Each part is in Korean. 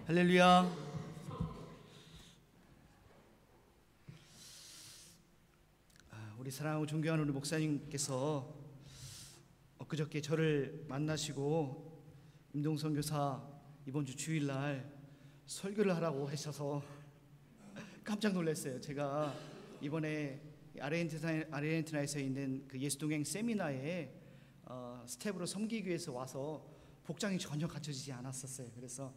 할렐루야. 우리 사랑하고 존경하는 우리 목사님께서 엊그저께 저를 만나시고 임동성 교사 이번 주 주일날 설교를 하라고 하셔서 깜짝 놀랐어요. 제가 이번에 아르헨티나에서 있는 그 예수동행 세미나에 스텝으로 섬기기 위해서 와서 복장이 전혀 갖춰지지 않았었어요. 그래서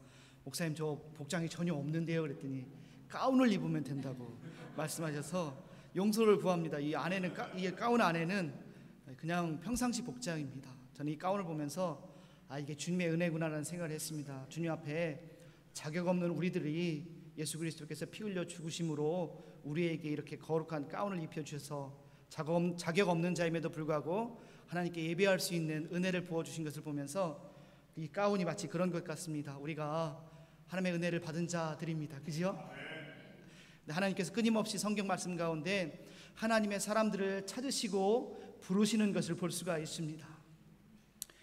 목사님 저 복장이 전혀 없는데요 그랬더니 가운을 입으면 된다고 말씀하셔서 용서를 구합니다. 이 가운 안에는 그냥 평상시 복장입니다. 저는 이 가운을 보면서 이게 주님의 은혜구나라는 생각을 했습니다. 주님 앞에 자격 없는 우리들이 예수 그리스도께서 피 흘려 죽으심으로 우리에게 이렇게 거룩한 가운을 입혀주셔서 자격 없는 자임에도 불구하고 하나님께 예배할 수 있는 은혜를 부어주신 것을 보면서 이 가운이 마치 그런 것 같습니다. 우리가 하나님의 은혜를 받은 자들입니다. 그죠? 하나님께서 끊임없이 성경 말씀 가운데 하나님의 사람들을 찾으시고 부르시는 것을 볼 수가 있습니다.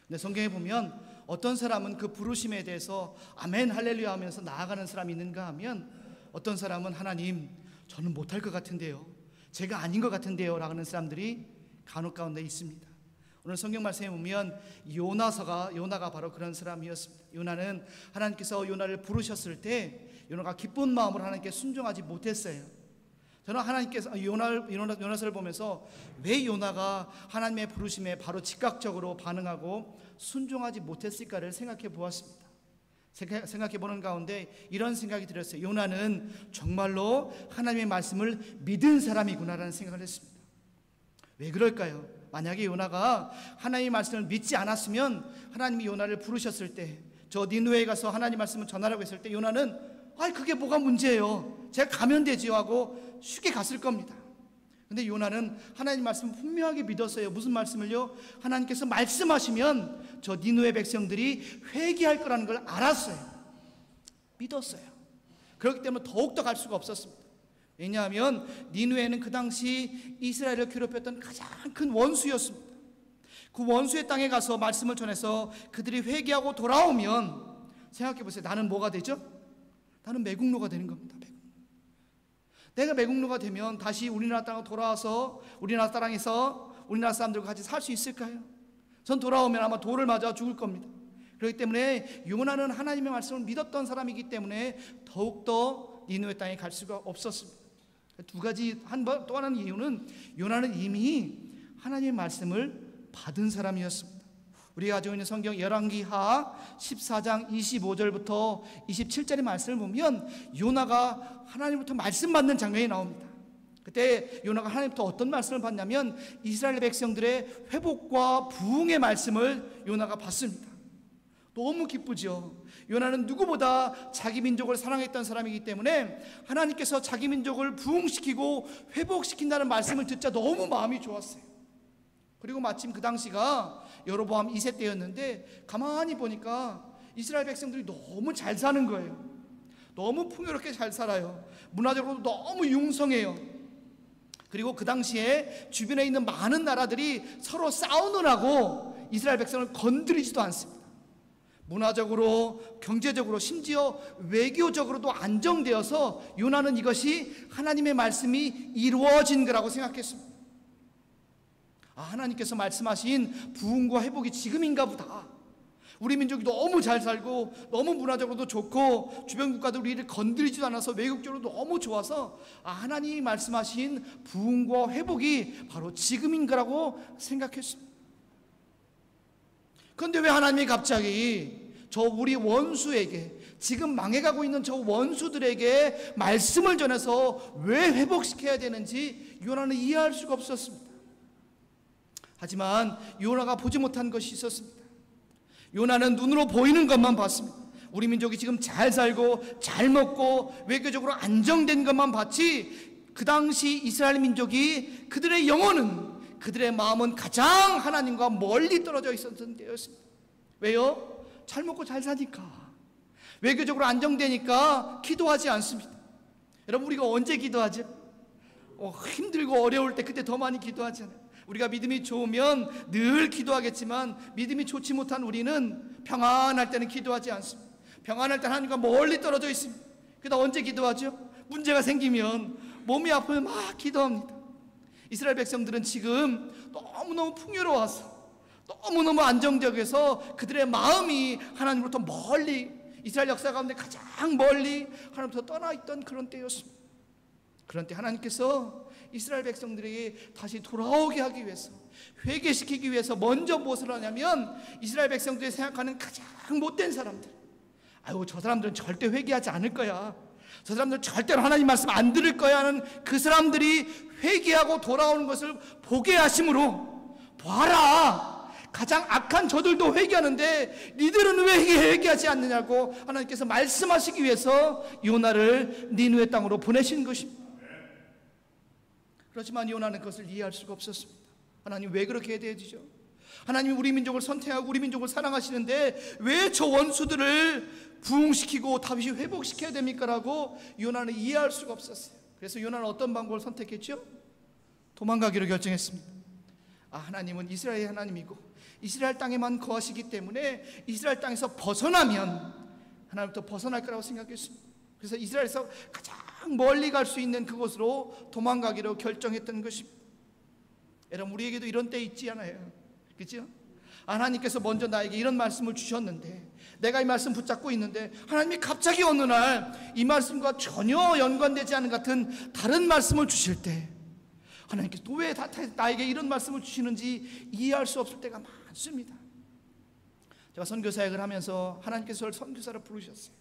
근데 성경에 보면 어떤 사람은 그 부르심에 대해서 아멘 할렐루야 하면서 나아가는 사람이 있는가 하면 어떤 사람은 하나님 저는 못할 것 같은데요, 제가 아닌 것 같은데요 라고 하는 사람들이 간혹 가운데 있습니다. 오늘 성경 말씀에 보면 요나가 바로 그런 사람이었습니다. 요나는 하나님께서 요나를 부르셨을 때 요나가 기쁜 마음으로 하나님께 순종하지 못했어요. 저는 하나님께서 요나서를 보면서 왜 요나가 하나님의 부르심에 바로 즉각적으로 반응하고 순종하지 못했을까를 생각해 보았습니다. 생각해 보는 가운데 이런 생각이 들었어요. 요나는 정말로 하나님의 말씀을 믿은 사람이구나라는 생각을 했습니다. 왜 그럴까요? 만약에 요나가 하나님의 말씀을 믿지 않았으면 하나님이 요나를 부르셨을 때 저 니느웨에 가서 하나님 말씀을 전하라고 했을 때 요나는 그게 뭐가 문제예요, 제가 가면 되지요 하고 쉽게 갔을 겁니다. 근데 요나는 하나님 말씀을 분명하게 믿었어요. 무슨 말씀을요? 하나님께서 말씀하시면 저 니느웨 백성들이 회개할 거라는 걸 알았어요. 믿었어요. 그렇기 때문에 더욱더 갈 수가 없었습니다. 왜냐하면 니느웨는 그 당시 이스라엘을 괴롭혔던 가장 큰 원수였습니다. 그 원수의 땅에 가서 말씀을 전해서 그들이 회개하고 돌아오면 생각해 보세요. 나는 뭐가 되죠? 나는 매국노가 되는 겁니다. 내가 매국노가 되면 다시 우리나라 땅으로 돌아와서 우리나라 땅에서 우리나라 사람들과 같이 살 수 있을까요? 전 돌아오면 아마 돌을 맞아 죽을 겁니다. 그렇기 때문에 요나는 하나님의 말씀을 믿었던 사람이기 때문에 더욱더 니느웨 땅에 갈 수가 없었습니다. 두 가지 또 하나는 이유는 요나는 이미 하나님의 말씀을 받은 사람이었습니다. 우리가 가지고 있는 성경 열왕기하 14장 25절부터 27절의 말씀을 보면 요나가 하나님부터 말씀 받는 장면이 나옵니다. 그때 요나가 하나님부터 어떤 말씀을 받냐면 이스라엘 백성들의 회복과 부흥의 말씀을 요나가 받습니다. 너무 기쁘죠. 요나는 누구보다 자기 민족을 사랑했던 사람이기 때문에 하나님께서 자기 민족을 부흥시키고 회복시킨다는 말씀을 듣자 너무 마음이 좋았어요. 그리고 마침 그 당시가 여로보암 2세 때였는데 가만히 보니까 이스라엘 백성들이 너무 잘 사는 거예요. 너무 풍요롭게 잘 살아요. 문화적으로도 너무 융성해요. 그리고 그 당시에 주변에 있는 많은 나라들이 서로 싸우느라고 이스라엘 백성을 건드리지도 않습니다. 문화적으로, 경제적으로, 심지어 외교적으로도 안정되어서 요나는 이것이 하나님의 말씀이 이루어진 거라고 생각했습니다. 하나님께서 말씀하신 부흥과 회복이 지금인가 보다. 우리 민족이 너무 잘 살고 너무 문화적으로도 좋고 주변 국가들 우리를 건드리지도 않아서 외국적으로 너무 좋아서 하나님이 말씀하신 부흥과 회복이 바로 지금인 거라고 생각했습니다. 그런데 왜 하나님이 갑자기 저 우리 원수에게, 지금 망해가고 있는 저 원수들에게 말씀을 전해서 왜 회복시켜야 되는지 요나는 이해할 수가 없었습니다. 하지만 요나가 보지 못한 것이 있었습니다. 요나는 눈으로 보이는 것만 봤습니다. 우리 민족이 지금 잘 살고 잘 먹고 외교적으로 안정된 것만 봤지 그 당시 이스라엘 민족이 그들의 영혼은, 그들의 마음은 가장 하나님과 멀리 떨어져 있었던 때였습니다. 왜요? 잘 먹고 잘 사니까, 외교적으로 안정되니까 기도하지 않습니다. 여러분, 우리가 언제 기도하죠? 힘들고 어려울 때 그때 더 많이 기도하잖아요. 우리가 믿음이 좋으면 늘 기도하겠지만 믿음이 좋지 못한 우리는 평안할 때는 기도하지 않습니다. 평안할 때 하나님과 멀리 떨어져 있습니다. 그러다 언제 기도하죠? 문제가 생기면, 몸이 아프면 막 기도합니다. 이스라엘 백성들은 지금 너무너무 풍요로워서, 너무너무 안정적이어서 그들의 마음이 하나님으로부터 멀리, 이스라엘 역사 가운데 가장 멀리 하나님부터 떠나 있던 그런 때였습니다. 그런 때 하나님께서 이스라엘 백성들에게 다시 돌아오게 하기 위해서, 회개시키기 위해서 먼저 무엇을 하냐면, 이스라엘 백성들이 생각하는 가장 못된 사람들, 아유 저 사람들은 절대 회개하지 않을 거야, 저 사람들은 절대로 하나님 말씀 안 들을 거야 하는 그 사람들이 회개하고 돌아오는 것을 보게 하심으로, 봐라 가장 악한 저들도 회개하는데 니들은 왜 회개하지 않느냐고 하나님께서 말씀하시기 위해서 요나를 니느웨 땅으로 보내신 것입니다. 그렇지만 요나는 그것을 이해할 수가 없었습니다. 하나님 왜 그렇게 해야 되죠? 하나님이 우리 민족을 선택하고 우리 민족을 사랑하시는데 왜 저 원수들을 부흥시키고 다시 회복시켜야 됩니까? 라고 요나는 이해할 수가 없었어요. 그래서 요나는 어떤 방법을 선택했죠? 도망가기로 결정했습니다. 하나님은 이스라엘의 하나님이고 이스라엘 땅에만 거하시기 때문에 이스라엘 땅에서 벗어나면 하나님부터 벗어날 거라고 생각했습니다. 그래서 이스라엘에서 가장 멀리 갈 수 있는 그곳으로 도망가기로 결정했던 것입니다. 여러분, 우리에게도 이런 때 있지 않아요? 그렇죠? 하나님께서 먼저 나에게 이런 말씀을 주셨는데, 내가 이 말씀 붙잡고 있는데 하나님이 갑자기 어느 날 이 말씀과 전혀 연관되지 않은 같은 다른 말씀을 주실 때, 하나님께서 또 왜 나에게 이런 말씀을 주시는지 이해할 수 없을 때가 많습니다. 제가 선교 사역을 하면서 하나님께서 저를 선교사로 부르셨어요.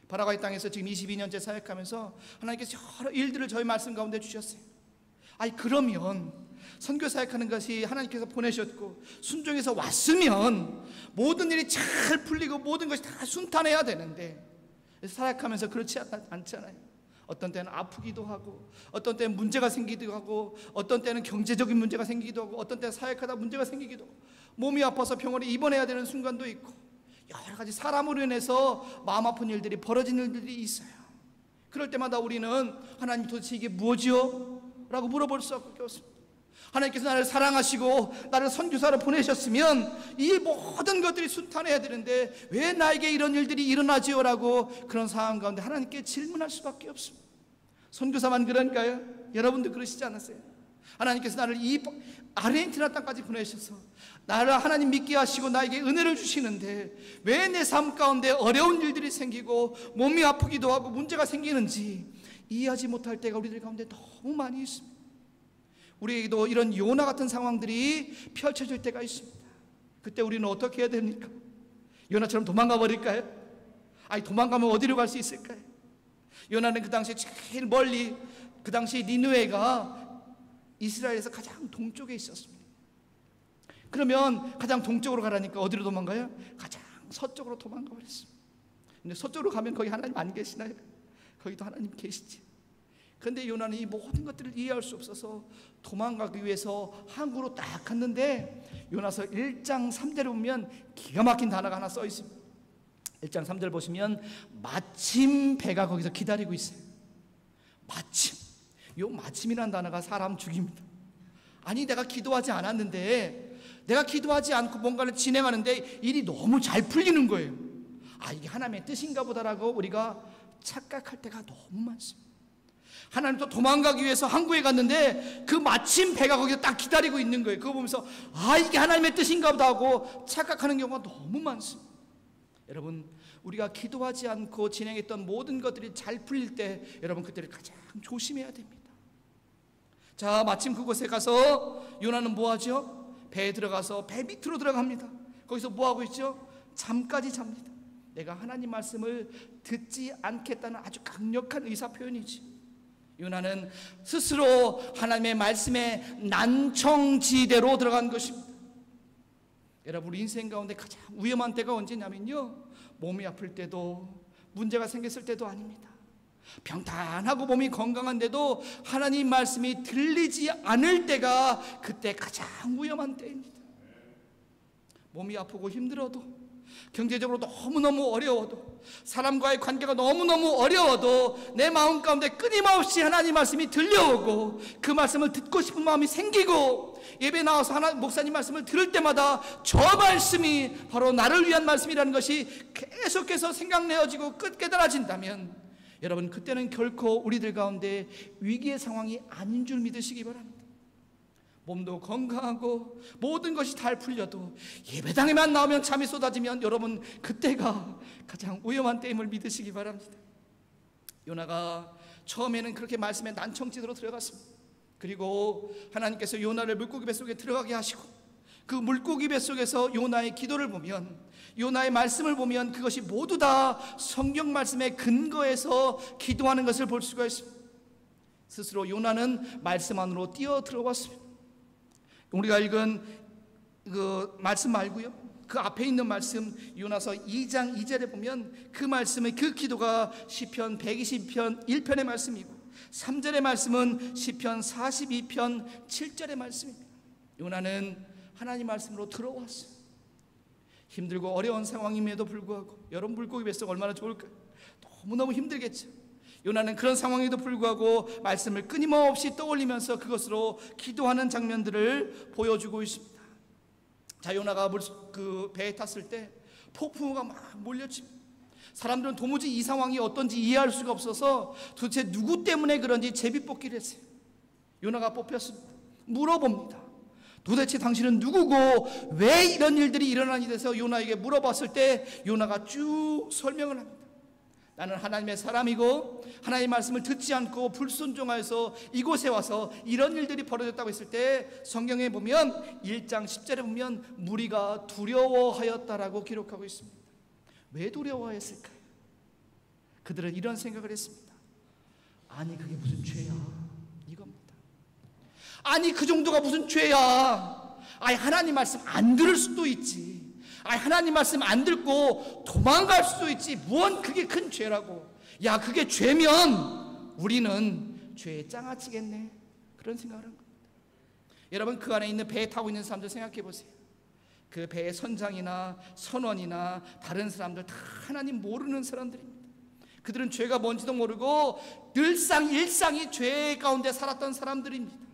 파라과이 땅에서 지금 22년째 사역하면서 하나님께서 여러 일들을 저희 말씀 가운데 주셨어요. 그러면 선교 사역하는 것이 하나님께서 보내셨고 순종해서 왔으면 모든 일이 잘 풀리고 모든 것이 다 순탄해야 되는데, 사역하면서 그렇지 않잖아요. 어떤 때는 아프기도 하고, 어떤 때는 문제가 생기기도 하고, 어떤 때는 경제적인 문제가 생기기도 하고, 어떤 때는 사역하다 문제가 생기기도 하고, 몸이 아파서 병원에 입원해야 되는 순간도 있고, 여러 가지 사람으로 인해서 마음 아픈 일들이 벌어지는 일들이 있어요. 그럴 때마다 우리는 하나님 도대체 이게 뭐지요? 라고 물어볼 수밖에 없습니다. 하나님께서 나를 사랑하시고 나를 선교사로 보내셨으면 이 모든 것들이 순탄해야 되는데 왜 나에게 이런 일들이 일어나지요? 라고 그런 상황 가운데 하나님께 질문할 수밖에 없습니다. 선교사만 그런가요? 여러분도 그러시지 않았어요? 하나님께서 나를 이 아르헨티나 땅까지 보내셔서 나를 하나님 믿게 하시고 나에게 은혜를 주시는데 왜 내 삶 가운데 어려운 일들이 생기고 몸이 아프기도 하고 문제가 생기는지 이해하지 못할 때가 우리들 가운데 너무 많이 있습니다. 우리에게도 이런 요나 같은 상황들이 펼쳐질 때가 있습니다. 그때 우리는 어떻게 해야 됩니까? 요나처럼 도망가 버릴까요? 도망가면 어디로 갈 수 있을까요? 요나는 그 당시에 제일 멀리, 그 당시 니느웨가 이스라엘에서 가장 동쪽에 있었습니다. 그러면 가장 동쪽으로 가라니까 어디로 도망가요? 가장 서쪽으로 도망가 버렸습니다. 근데 서쪽으로 가면 거기 하나님 안 계시나요? 거기도 하나님 계시지. 그런데 요나는 이 모든 것들을 이해할 수 없어서 도망가기 위해서 항구로 딱 갔는데, 요나서 1장 3절에 보면 기가 막힌 단어가 하나 써 있습니다. 1장 3절 보시면 마침 배가 거기서 기다리고 있어요. 마침. 요 마침이라는 단어가 사람 죽입니다. 내가 기도하지 않았는데, 내가 기도하지 않고 뭔가를 진행하는데 일이 너무 잘 풀리는 거예요. 이게 하나님의 뜻인가 보다라고 우리가 착각할 때가 너무 많습니다. 하나님도 도망가기 위해서 항구에 갔는데 그 마침 배가 거기서 딱 기다리고 있는 거예요. 그거 보면서 이게 하나님의 뜻인가 보다 하고 착각하는 경우가 너무 많습니다. 여러분, 우리가 기도하지 않고 진행했던 모든 것들이 잘 풀릴 때 여러분 그때를 가장 조심해야 됩니다. 자, 마침 그곳에 가서 요나는 뭐 하죠? 배에 들어가서 배 밑으로 들어갑니다. 거기서 뭐 하고 있죠? 잠까지 잡니다. 내가 하나님 말씀을 듣지 않겠다는 아주 강력한 의사 표현이지. 요나는 스스로 하나님의 말씀에 난청지대로 들어간 것입니다. 여러분, 우리 인생 가운데 가장 위험한 때가 언제냐면요, 몸이 아플 때도 문제가 생겼을 때도 아닙니다. 평탄하고 몸이 건강한데도 하나님 말씀이 들리지 않을 때가 그때 가장 위험한 때입니다. 몸이 아프고 힘들어도 경제적으로 너무너무 어려워도, 사람과의 관계가 너무너무 어려워도 내 마음 가운데 끊임없이 하나님 말씀이 들려오고 그 말씀을 듣고 싶은 마음이 생기고, 예배 나와서 목사님 말씀을 들을 때마다 저 말씀이 바로 나를 위한 말씀이라는 것이 계속해서 생각내어지고 깨달아진다면, 여러분, 그때는 결코 우리들 가운데 위기의 상황이 아닌 줄 믿으시기 바랍니다. 몸도 건강하고 모든 것이 잘 풀려도 예배당에만 나오면 잠이 쏟아지면 여러분, 그때가 가장 위험한 때임을 믿으시기 바랍니다. 요나가 처음에는 그렇게 말씀의 난청지대로 들어갔습니다. 그리고 하나님께서 요나를 물고기 뱃속에 들어가게 하시고, 그 물고기 뱃속에서 요나의 기도를 보면, 요나의 말씀을 보면 그것이 모두 다 성경 말씀의 근거에서 기도하는 것을 볼 수가 있습니다. 스스로 요나는 말씀 안으로 뛰어 들어왔습니다. 우리가 읽은 그 말씀 말고요, 그 앞에 있는 말씀 요나서 2장 2절에 보면 그 말씀의 그 기도가 시편 120편 1편의 말씀이고, 3절의 말씀은 시편 42편 7절의 말씀입니다. 요나는 하나님 말씀으로 들어왔어요. 힘들고 어려운 상황임에도 불구하고, 여러분 물고기 뱃속 얼마나 좋을까요? 너무너무 힘들겠죠. 요나는 그런 상황에도 불구하고 말씀을 끊임없이 떠올리면서 그것으로 기도하는 장면들을 보여주고 있습니다. 자, 요나가 그 배에 탔을 때 폭풍우가 막 몰려칩니다. 사람들은 도무지 이 상황이 어떤지 이해할 수가 없어서 도대체 누구 때문에 그런지 제비뽑기를 했어요. 요나가 뽑혔습니다. 물어봅니다. 도대체 당신은 누구고 왜 이런 일들이 일어나니 돼서 요나에게 물어봤을 때 요나가 쭉 설명을 합니다. 나는 하나님의 사람이고 하나님의 말씀을 듣지 않고 불순종하여서 이곳에 와서 이런 일들이 벌어졌다고 했을 때, 성경에 보면 1장 10절에 보면 무리가 두려워하였다라고 기록하고 있습니다. 왜 두려워했을까요? 그들은 이런 생각을 했습니다. 아니, 그게 무슨 죄야, 이겁니다. 아니, 그 정도가 무슨 죄야. 아니, 하나님 말씀 안 들을 수도 있지. 아니, 하나님 말씀 안 듣고 도망갈 수도 있지. 뭔 그게 큰 죄라고. 야, 그게 죄면 우리는 죄에 장아찌겠네. 그런 생각을 한 겁니다. 여러분, 그 안에 있는 배에 타고 있는 사람들 생각해 보세요. 그 배의 선장이나 선원이나 다른 사람들 다 하나님 모르는 사람들입니다. 그들은 죄가 뭔지도 모르고 늘상 일상이 죄 가운데 살았던 사람들입니다.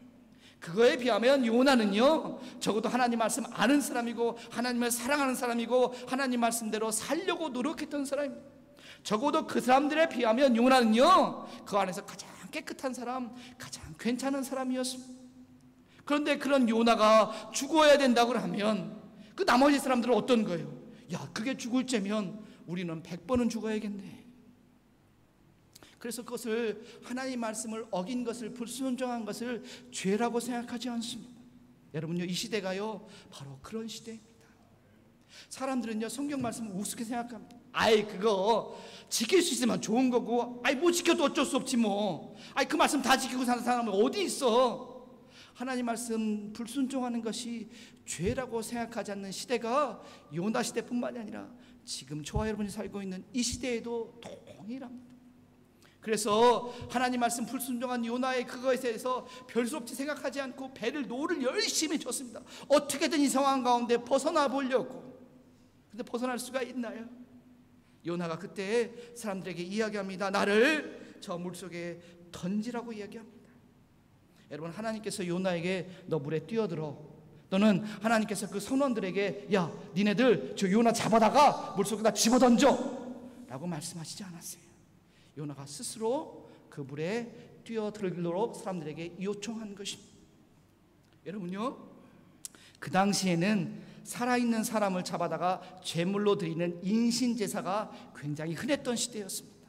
그거에 비하면 요나는요, 적어도 하나님 말씀 아는 사람이고 하나님을 사랑하는 사람이고 하나님 말씀대로 살려고 노력했던 사람입니다. 적어도 그 사람들에 비하면 요나는요, 그 안에서 가장 깨끗한 사람, 가장 괜찮은 사람이었습니다. 그런데 그런 요나가 죽어야 된다고 하면 그 나머지 사람들은 어떤 거예요? 야, 그게 죽을 죄면 우리는 100번은 죽어야겠네. 그래서 그것을, 하나님 말씀을 어긴 것을, 불순종한 것을 죄라고 생각하지 않습니다. 여러분요, 이 시대가요 바로 그런 시대입니다. 사람들은요 성경 말씀을 우습게 생각합니다. 아이, 그거 지킬 수 있으면 좋은 거고, 아이, 못 지켜도 어쩔 수 없지 뭐. 아이, 그 말씀 다 지키고 사는 사람은 어디 있어. 하나님 말씀 불순종하는 것이 죄라고 생각하지 않는 시대가 요나 시대뿐만이 아니라 지금 저와 여러분이 살고 있는 이 시대에도 동일합니다. 그래서 하나님 말씀 불순종한 요나의 그것에 대해서 별수 없이 생각하지 않고 노를 열심히 줬습니다. 어떻게든 이 상황 가운데 벗어나 보려고. 근데 벗어날 수가 있나요? 요나가 그때 사람들에게 이야기합니다. 나를 저 물속에 던지라고 이야기합니다. 여러분, 하나님께서 요나에게 너 물에 뛰어들어, 또는 하나님께서 그 선원들에게 야, 니네들 저 요나 잡아다가 물속에다 집어던져 라고 말씀하시지 않았어요. 요나가 스스로 그 물에 뛰어들도록 사람들에게 요청한 것입니다. 여러분요, 그 당시에는 살아있는 사람을 잡아다가 제물로 드리는 인신제사가 굉장히 흔했던 시대였습니다.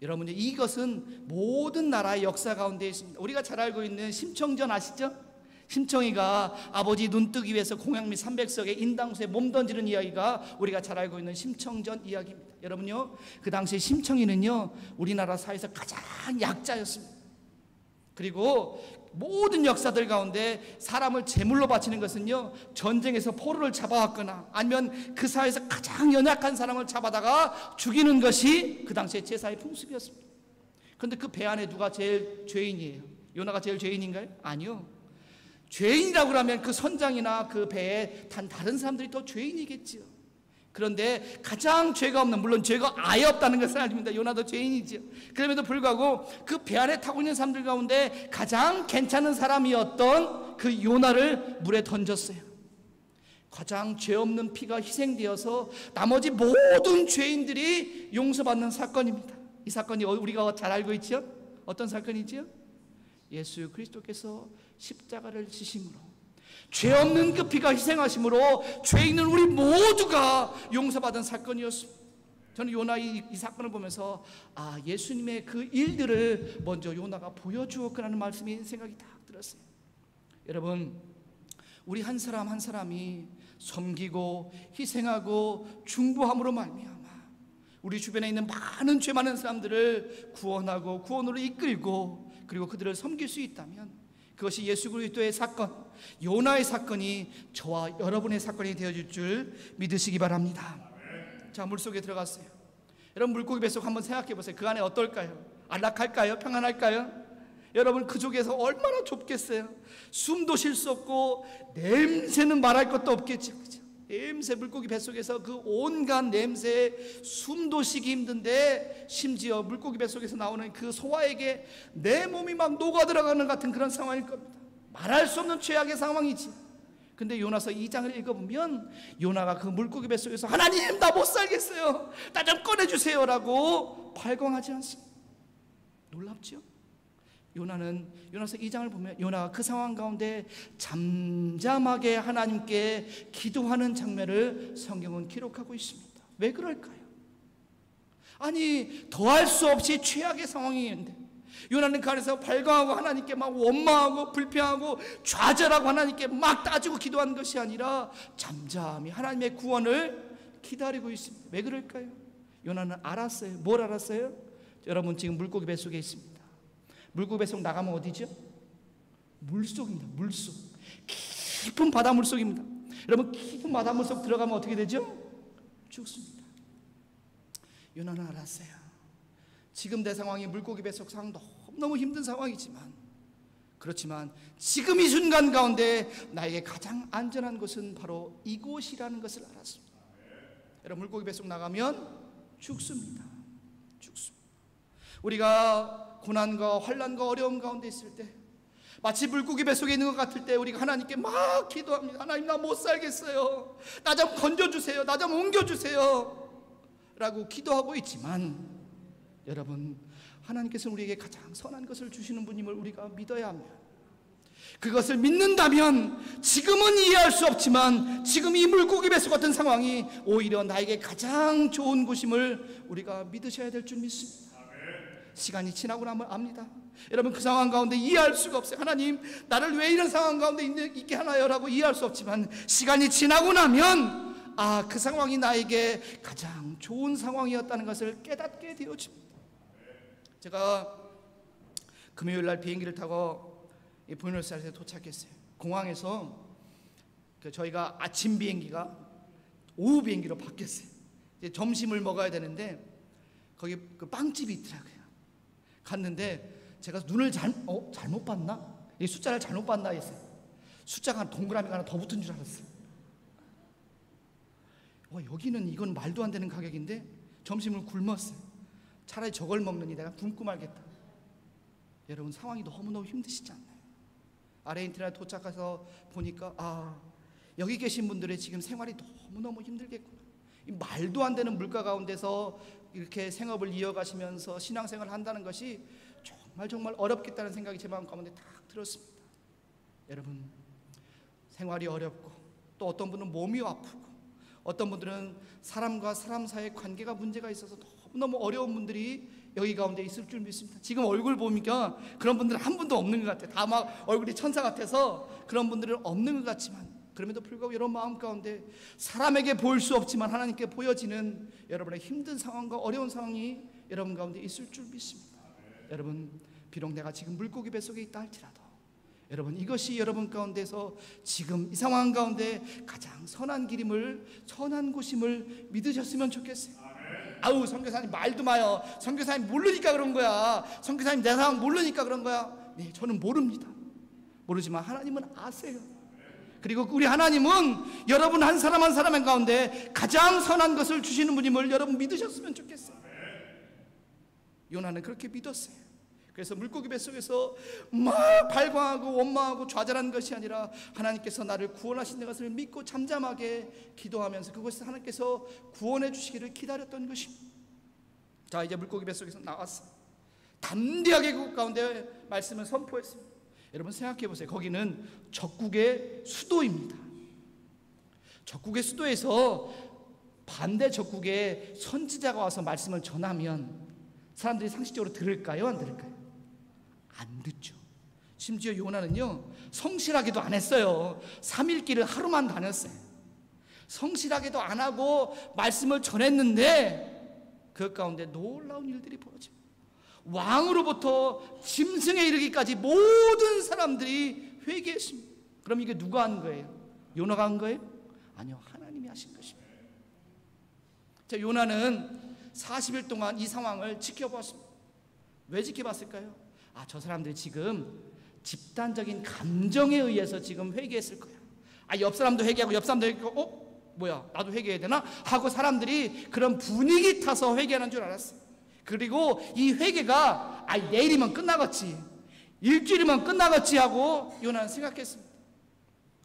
여러분, 이것은 모든 나라의 역사 가운데 있습니다. 우리가 잘 알고 있는 심청전 아시죠? 심청이가 아버지 눈뜨기 위해서 공양미 300석에 인당수에 몸 던지는 이야기가 우리가 잘 알고 있는 심청전 이야기입니다. 여러분요, 그 당시 심청이는요 우리나라 사회에서 가장 약자였습니다. 그리고 모든 역사들 가운데 사람을 제물로 바치는 것은요, 전쟁에서 포로를 잡아왔거나 아니면 그 사회에서 가장 연약한 사람을 잡아다가 죽이는 것이 그 당시의 제사의 풍습이었습니다. 그런데 그 배 안에 누가 제일 죄인이에요? 요나가 제일 죄인인가요? 아니요. 죄인이라고 하면 그 선장이나 그 배에 단 다른 사람들이 더 죄인이겠지요. 그런데 가장 죄가 없는, 물론 죄가 아예 없다는 것은 아닙니다. 요나도 죄인이지요. 그럼에도 불구하고 그 배 안에 타고 있는 사람들 가운데 가장 괜찮은 사람이었던 그 요나를 물에 던졌어요. 가장 죄 없는 피가 희생되어서 나머지 모든 죄인들이 용서받는 사건입니다. 이 사건이 우리가 잘 알고 있죠? 어떤 사건이지요? 예수 그리스도께서 십자가를 지심으로, 죄 없는 그 피가 희생하심으로 죄 있는 우리 모두가 용서받은 사건이었습니다. 저는 요나 이 사건을 보면서 예수님의 그 일들을 먼저 요나가 보여주었구나는 말씀이 생각이 딱 들었어요. 여러분, 우리 한 사람 한 사람이 섬기고 희생하고 중보함으로 말미암아 우리 주변에 있는 많은 죄 많은 사람들을 구원하고 구원으로 이끌고 그리고 그들을 섬길 수 있다면 그것이 예수 그리스도의 사건, 요나의 사건이 저와 여러분의 사건이 되어줄 줄 믿으시기 바랍니다. 자, 물속에 들어갔어요. 여러분, 물고기 뱃속 한번 생각해 보세요. 그 안에 어떨까요? 안락할까요? 평안할까요? 여러분, 그 속에서 얼마나 좁겠어요? 숨도 쉴 수 없고 냄새는 말할 것도 없겠죠. 그죠? 냄새, 물고기 뱃속에서 그 온갖 냄새에 숨도 쉬기 힘든데 심지어 물고기 뱃속에서 나오는 그 소화에게 내 몸이 막 녹아 들어가는 같은 그런 상황일 겁니다. 말할 수 없는 최악의 상황이지. 근데 요나서 2장을 읽어보면 요나가 그 물고기 뱃속에서 하나님, 나 못 살겠어요, 나 좀 꺼내주세요 라고 발광하지 않습니다. 놀랍죠? 요나서 2장을 보면 요나가 그 상황 가운데 잠잠하게 하나님께 기도하는 장면을 성경은 기록하고 있습니다. 왜 그럴까요? 아니, 더할 수 없이 최악의 상황이었는데 요나는 그 안에서 발광하고 하나님께 막 원망하고 불평하고 좌절하고 하나님께 막 따지고 기도하는 것이 아니라 잠잠히 하나님의 구원을 기다리고 있습니다. 왜 그럴까요? 요나는 알았어요. 뭘 알았어요? 여러분, 지금 물고기 뱃속에 있습니다. 물고기 뱃속 나가면 어디죠? 물속입니다. 물속. 깊은 바다 물속입니다. 여러분, 깊은 바다 물속 들어가면 어떻게 되죠? 죽습니다. 요나는 알았어요. 지금 내 상황이 물고기 뱃속 상황 너무 힘든 상황이지만, 그렇지만 지금 이 순간 가운데 나에게 가장 안전한 곳은 바로 이곳이라는 것을 알았습니다. 여러분, 물고기 뱃속 나가면 죽습니다. 죽습니다. 우리가 고난과 환난과 어려움 가운데 있을 때, 마치 물고기 뱃속에 있는 것 같을 때 우리가 하나님께 막 기도합니다. 하나님, 나 못 살겠어요, 나 좀 건져주세요, 나 좀 옮겨주세요 라고 기도하고 있지만, 여러분, 하나님께서는 우리에게 가장 선한 것을 주시는 분임을 우리가 믿어야 합니다. 그것을 믿는다면 지금은 이해할 수 없지만 지금 이 물고기 뱃속 같은 상황이 오히려 나에게 가장 좋은 곳임을 우리가 믿으셔야 될 줄 믿습니다. 시간이 지나고 나면 압니다. 여러분, 그 상황 가운데 이해할 수가 없어요. 하나님, 나를 왜 이런 상황 가운데 있게 하나요? 라고 이해할 수 없지만 시간이 지나고 나면 그 상황이 나에게 가장 좋은 상황이었다는 것을 깨닫게 되어집니다. 제가 금요일 날 비행기를 타고 부에노스아이레스에 도착했어요. 공항에서 저희가 아침 비행기가 오후 비행기로 바뀌었어요. 이제 점심을 먹어야 되는데 거기 그 빵집이 있더라고요. 갔는데 제가 눈을 잘못 봤나? 이 숫자를 잘못 봤나 했어요. 숫자가 동그라미가 하나 더 붙은 줄 알았어요. 여기는 이건 말도 안 되는 가격인데 점심을 굶었어요. 차라리 저걸 먹느니 내가 굶고 말겠다. 여러분, 상황이 너무너무 힘드시지 않나요? 아르헨티나에 도착해서 보니까 여기 계신 분들의 지금 생활이 너무너무 힘들겠구나. 이 말도 안 되는 물가 가운데서 이렇게 생업을 이어가시면서 신앙생활을 한다는 것이 정말 어렵겠다는 생각이 제 마음 가운데 딱 들었습니다. 여러분, 생활이 어렵고 또 어떤 분은 몸이 아프고 어떤 분들은 사람과 사람 사이의 관계가 문제가 있어서 너무너무 어려운 분들이 여기 가운데 있을 줄 믿습니다. 지금 얼굴 보니까 그런 분들은 한 분도 없는 것 같아요. 다 막 얼굴이 천사 같아서 그런 분들은 없는 것 같지만, 그럼에도 불구하고 여러분 마음 가운데 사람에게 보일 수 없지만 하나님께 보여지는 여러분의 힘든 상황과 어려운 상황이 여러분 가운데 있을 줄 믿습니다. 여러분, 비록 내가 지금 물고기 뱃속에 있다 할지라도 여러분, 이것이 여러분 가운데서 지금 이 상황 가운데 가장 선한 길임을, 선한 곳임을 믿으셨으면 좋겠어요. 선교사님 말도 마요. 선교사님 모르니까 그런 거야. 선교사님 내 상황 모르니까 그런 거야. 네, 저는 모릅니다. 모르지만 하나님은 아세요. 그리고 우리 하나님은 여러분 한 사람 한 사람 가운데 가장 선한 것을 주시는 분임을 여러분 믿으셨으면 좋겠어요. 요나는 그렇게 믿었어요. 그래서 물고기 뱃속에서 막 발광하고 원망하고 좌절한 것이 아니라 하나님께서 나를 구원하신다는 것을 믿고 잠잠하게 기도하면서 그것을 하나님께서 구원해 주시기를 기다렸던 것입니다. 자, 이제 물고기 뱃속에서 나왔어요. 담대하게 그곳 가운데 말씀을 선포했습니다. 여러분 생각해 보세요. 거기는 적국의 수도입니다. 적국의 수도에서 반대 적국의 선지자가 와서 말씀을 전하면 사람들이 상식적으로 들을까요? 안 들을까요? 안 듣죠. 심지어 요나는요 성실하게도 안 했어요. 3일 길을 하루만 다녔어요. 성실하게도 안 하고 말씀을 전했는데 그 가운데 놀라운 일들이 벌어집니다. 왕으로부터 짐승에 이르기까지 모든 사람들이 회개했습니다. 그럼 이게 누가 한 거예요? 요나가 한 거예요? 아니요, 하나님이 하신 것입니다. 자, 요나는 40일 동안 이 상황을 지켜보았습니다. 왜 지켜봤을까요? 저 사람들이 지금 집단적인 감정에 의해서 지금 회개했을 거야. 옆 사람도 회개하고 옆 사람도 회개하고 뭐야 나도 회개해야 되나? 하고 사람들이 그런 분위기 타서 회개하는 줄 알았어요. 그리고 이 회개가 내일이면 끝나겠지, 일주일이면 끝나겠지 하고 요나는 생각했습니다.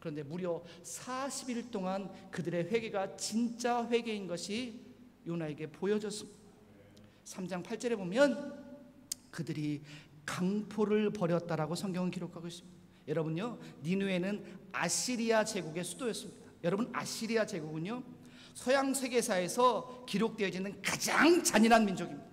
그런데 무려 40일 동안 그들의 회개가 진짜 회개인 것이 요나에게 보여졌습니다. 3장 8절에 보면 그들이 강포를 벌였다라고 성경은 기록하고 있습니다. 여러분요, 니느웨는 아시리아 제국의 수도였습니다. 여러분, 아시리아 제국은요 서양 세계사에서 기록되어지는 가장 잔인한 민족입니다.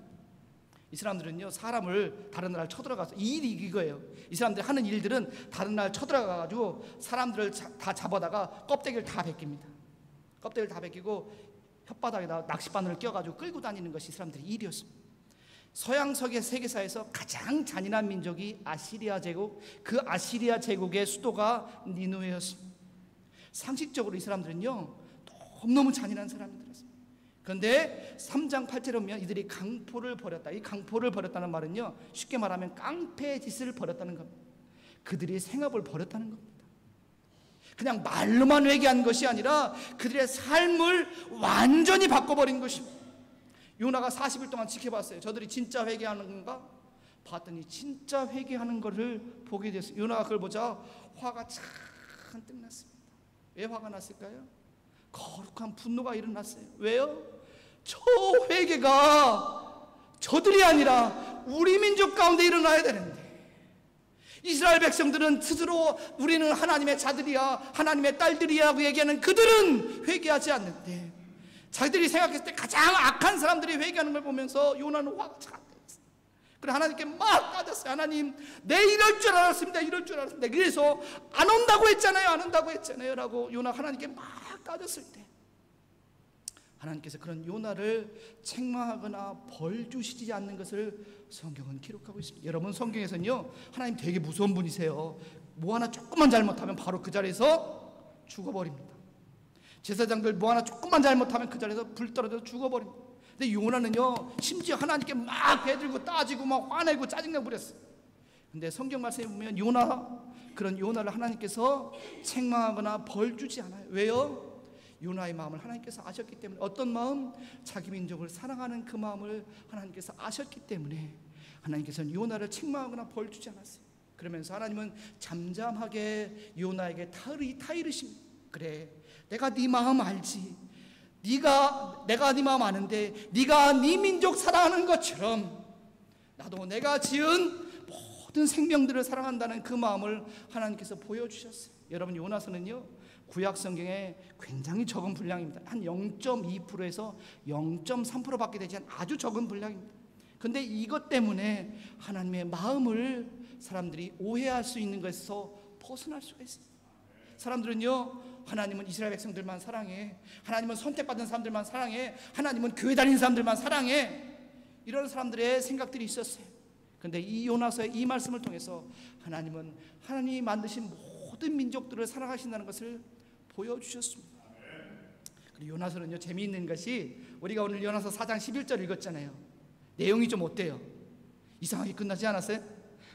이 사람들은요 사람을 다른 나라를 쳐들어가서 이 일이 이거예요. 이 사람들이 하는 일들은 다른 나라를 쳐들어가가지고 사람들을 다 잡아다가 껍데기를 다 벗깁니다. 껍데기를 다 벗기고 혓바닥에다 낚싯바늘을 껴가지고 끌고 다니는 것이 이 사람들의 일이었습니다. 서양 세계사에서 가장 잔인한 민족이 아시리아 제국, 그 아시리아 제국의 수도가 니느웨였습니다. 상식적으로 이 사람들은요 너무너무 잔인한 사람들이었습니다. 그런데 3장 8절에 보면 이들이 강포를 벌였다. 이 강포를 벌였다는 말은요 쉽게 말하면 깡패 짓을 벌였다는 겁니다. 그들이 생업을 벌였다는 겁니다. 그냥 말로만 회개한 것이 아니라 그들의 삶을 완전히 바꿔버린 것입니다. 요나가 40일 동안 지켜봤어요. 저들이 진짜 회개하는 건가? 봤더니 진짜 회개하는 것을 보게 됐어요. 요나가 그걸 보자 화가 잔뜩 났습니다. 왜 화가 났을까요? 거룩한 분노가 일어났어요. 왜요? 저 회개가 저들이 아니라 우리 민족 가운데 일어나야 되는데 이스라엘 백성들은 스스로 우리는 하나님의 자들이야, 하나님의 딸들이야 하고 얘기하는 그들은 회개하지 않는데 자기들이 생각했을 때 가장 악한 사람들이 회개하는 걸 보면서 요나는 화가 잔뜩 났어요. 그래 하나님께 막 따졌어요. 하나님, 내 이럴 줄 알았습니다. 이럴 줄 알았습니다. 그래서 안 온다고 했잖아요. 안 온다고 했잖아요. 라고 요나 하나님께 막 따졌을 때 하나님께서 그런 요나를 책망하거나 벌 주시지 않는 것을 성경은 기록하고 있습니다. 여러분, 성경에서는요 하나님 되게 무서운 분이세요. 뭐 하나 조금만 잘못하면 바로 그 자리에서 죽어버립니다. 제사장들 뭐 하나 조금만 잘못하면 그 자리에서 불 떨어져서 죽어버립니다. 근데 요나는요 심지어 하나님께 막 배들고 따지고 막 화내고 짜증내고 그랬어요. 근데 성경 말씀에 보면 그런 요나를 하나님께서 책망하거나 벌 주지 않아요. 왜요? 요나의 마음을 하나님께서 아셨기 때문에. 어떤 마음? 자기 민족을 사랑하는 그 마음을 하나님께서 아셨기 때문에 하나님께서는 요나를 책망하거나 벌 주지 않았어요. 그러면서 하나님은 잠잠하게 요나에게 타이르십니다. 그래, 내가 네 마음 알지. 내가 네 마음 아는데 네가 네 민족 사랑하는 것처럼 나도 내가 지은 모든 생명들을 사랑한다는 그 마음을 하나님께서 보여주셨어요. 여러분, 요나서는요 구약 성경에 굉장히 적은 분량입니다. 한 0.2%에서 0.3%밖에 되지 않은 아주 적은 분량입니다. 그런데 이것 때문에 하나님의 마음을 사람들이 오해할 수 있는 것에서 벗어날 수가 있습니다. 사람들은요 하나님은 이스라엘 백성들만 사랑해, 하나님은 선택받은 사람들만 사랑해, 하나님은 교회 다니는 사람들만 사랑해, 이런 사람들의 생각들이 있었어요. 그런데 이 요나서의 이 말씀을 통해서 하나님은 하나님이 만드신 모든 민족들을 사랑하신다는 것을 보여주셨습니다. 그리고 요나서는요 재미있는 것이 우리가 오늘 요나서 4장 11절 읽었잖아요. 내용이 좀 어때요? 이상하게 끝나지 않았어요?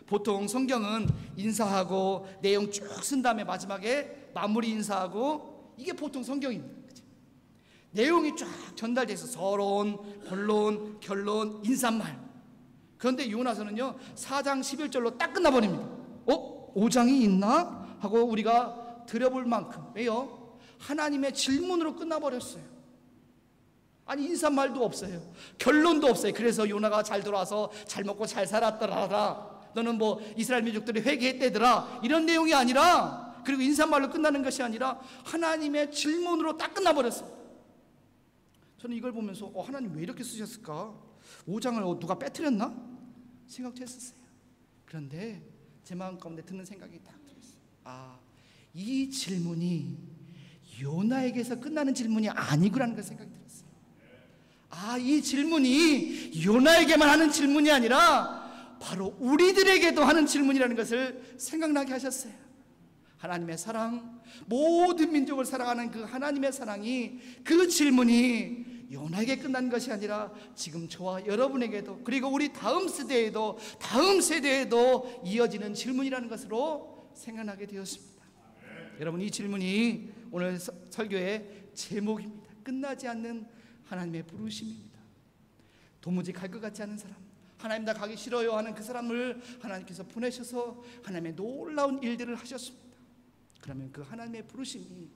보통 성경은 인사하고 내용 쭉 쓴 다음에 마지막에 마무리 인사하고, 이게 보통 성경입니다. 그치? 내용이 쫙 전달돼서 서론, 본론, 결론, 인사말. 그런데 요나서는요 4장 11절로 딱 끝나버립니다. 5장이 있나? 하고 우리가 들여볼 만큼. 왜요? 하나님의 질문으로 끝나버렸어요. 아니 인사말도 없어요. 결론도 없어요. 그래서 요나가 잘 돌아와서 잘 먹고 잘 살았더라, 너는 뭐 이스라엘 민족들이 회개했대더라, 이런 내용이 아니라, 그리고 인사말로 끝나는 것이 아니라 하나님의 질문으로 딱 끝나버렸어요. 저는 이걸 보면서 하나님 왜 이렇게 쓰셨을까? 5장을 누가 빼뜨렸나? 생각도 했었어요. 그런데 제 마음 가운데 드는 생각이 딱 들었어요. 이 질문이 요나에게서 끝나는 질문이 아니구라는 그 생각이 들었어요. 이 질문이 요나에게만 하는 질문이 아니라 바로 우리들에게도 하는 질문이라는 것을 생각나게 하셨어요. 하나님의 사랑, 모든 민족을 사랑하는 그 하나님의 사랑이, 그 질문이 요나에게 끝난 것이 아니라 지금 저와 여러분에게도, 그리고 우리 다음 세대에도, 다음 세대에도 이어지는 질문이라는 것으로 생각나게 되었습니다. 여러분, 이 질문이 오늘 설교의 제목입니다. 끝나지 않는 하나님의 부르심입니다. 도무지 갈 것 같지 않은 사람, 하나님 나 가기 싫어요 하는 그 사람을 하나님께서 보내셔서 하나님의 놀라운 일들을 하셨습니다. 그러면 그 하나님의 부르심이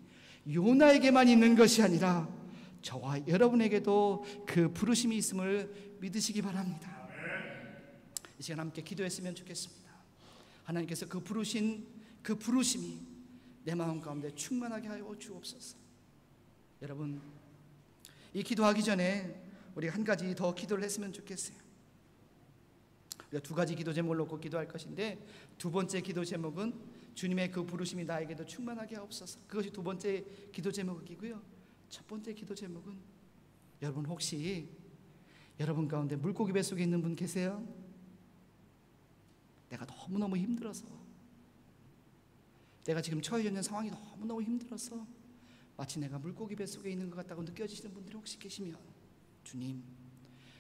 요나에게만 있는 것이 아니라 저와 여러분에게도 그 부르심이 있음을 믿으시기 바랍니다. 이 시간 함께 기도했으면 좋겠습니다. 하나님께서 그 부르심이 내 마음 가운데 충만하게 하여 주옵소서. 여러분, 이 기도하기 전에 우리 한 가지 더 기도를 했으면 좋겠어요. 우리가 두 가지 기도 제목을 놓고 기도할 것인데, 두 번째 기도 제목은 주님의 그 부르심이 나에게도 충만하게 하옵소서. 그것이 두 번째 기도 제목이고요. 첫 번째 기도 제목은, 여러분 혹시 여러분 가운데 물고기 뱃속에 있는 분 계세요? 내가 너무너무 힘들어서, 내가 지금 처해 있는 상황이 너무너무 힘들어서 마치 내가 물고기 뱃속에 있는 것 같다고 느껴지시는 분들이 혹시 계시면, 주님,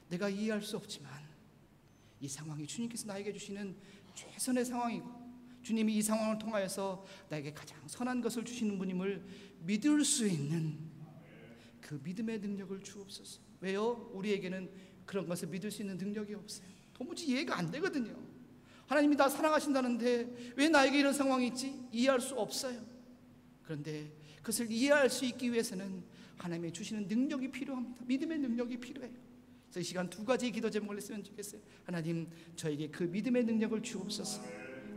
내가 이해할 수 없지만 이 상황이 주님께서 나에게 주시는 최선의 상황이고, 주님이 이 상황을 통하여서 나에게 가장 선한 것을 주시는 분임을 믿을 수 있는 그 믿음의 능력을 주옵소서. 왜요? 우리에게는 그런 것을 믿을 수 있는 능력이 없어요. 도무지 이해가 안 되거든요. 하나님이 나 사랑하신다는데 왜 나에게 이런 상황이 있지? 이해할 수 없어요. 그런데 그것을 이해할 수 있기 위해서는 하나님이 주시는 능력이 필요합니다. 믿음의 능력이 필요해요. 그래서 이 시간 두 가지 기도 제목을 했으면 좋겠어요. 하나님, 저에게 그 믿음의 능력을 주옵소서.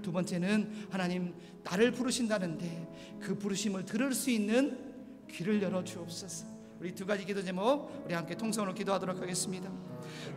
두 번째는, 하나님, 나를 부르신다는데 그 부르심을 들을 수 있는 귀를 열어 주옵소서. 우리 두 가지 기도 제목 우리 함께 통성으로 기도하도록 하겠습니다.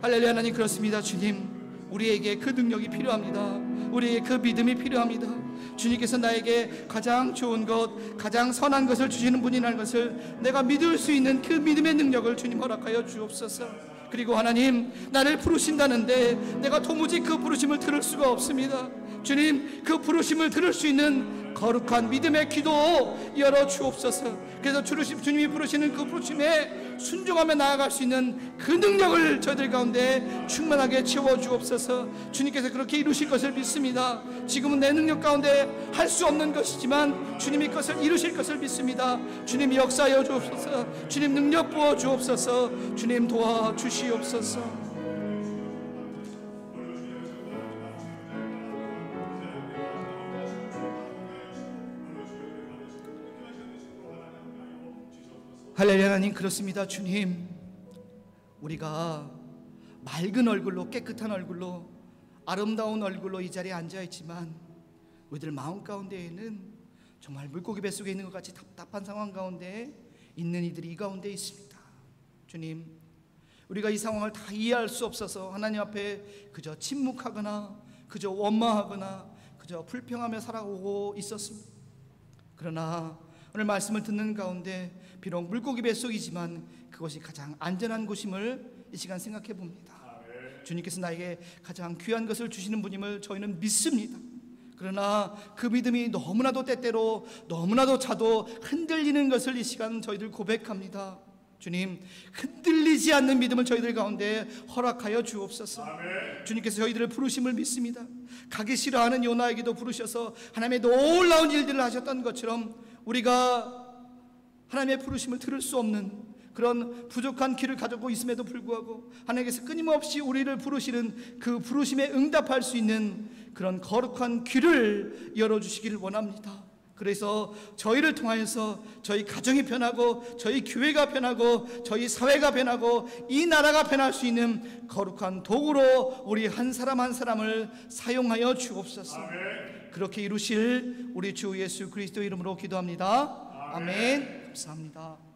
할렐루야. 하나님, 그렇습니다. 주님, 우리에게 그 능력이 필요합니다. 우리에게 그 믿음이 필요합니다. 주님께서 나에게 가장 좋은 것, 가장 선한 것을 주시는 분이라는 것을 내가 믿을 수 있는 그 믿음의 능력을 주님 허락하여 주옵소서. 그리고 하나님, 나를 부르신다는데 내가 도무지 그 부르심을 들을 수가 없습니다. 주님, 그 부르심을 들을 수 있는 거룩한 믿음의 귀도 열어 주옵소서. 그래서 주님이 부르시는 그 부르심에 순종하며 나아갈 수 있는 그 능력을 저희들 가운데 충만하게 채워 주옵소서. 주님께서 그렇게 이루실 것을 믿습니다. 지금은 내 능력 가운데 할 수 없는 것이지만 주님이 그것을 이루실 것을 믿습니다. 주님이 역사하여 주옵소서. 주님 능력 부어 주옵소서. 주님 도와 주시옵소서. 할렐루야. 하나님, 그렇습니다. 주님, 우리가 맑은 얼굴로, 깨끗한 얼굴로, 아름다운 얼굴로 이 자리에 앉아있지만 우리들 마음 가운데에는 정말 물고기 뱃속에 있는 것 같이 답답한 상황 가운데 있는 이들이 이 가운데 있습니다. 주님, 우리가 이 상황을 다 이해할 수 없어서 하나님 앞에 그저 침묵하거나 그저 원망하거나 그저 불평하며 살아오고 있었습니다. 그러나 오늘 말씀을 듣는 가운데 비록 물고기 뱃속이지만 그것이 가장 안전한 곳임을 이 시간 생각해 봅니다. 주님께서 나에게 가장 귀한 것을 주시는 분임을 저희는 믿습니다. 그러나 그 믿음이 너무나도 때때로 너무나도 차도 흔들리는 것을 이 시간 저희들 고백합니다. 주님, 흔들리지 않는 믿음을 저희들 가운데 허락하여 주옵소서. 주님께서 저희들을 부르심을 믿습니다. 가기 싫어하는 요나에게도 부르셔서 하나님의 놀라운 일들을 하셨던 것처럼 우리가 하나님의 부르심을 들을 수 없는 그런 부족한 귀를 가지고 있음에도 불구하고 하나님께서 끊임없이 우리를 부르시는 그 부르심에 응답할 수 있는 그런 거룩한 귀를 열어주시기를 원합니다. 그래서 저희를 통하여서 저희 가정이 변하고 저희 교회가 변하고 저희 사회가 변하고 이 나라가 변할 수 있는 거룩한 도구로 우리 한 사람 한 사람을 사용하여 주옵소서. 아멘. 그렇게 이루실 우리 주 예수 그리스도 이름으로 기도합니다. 아멘. 감사합니다.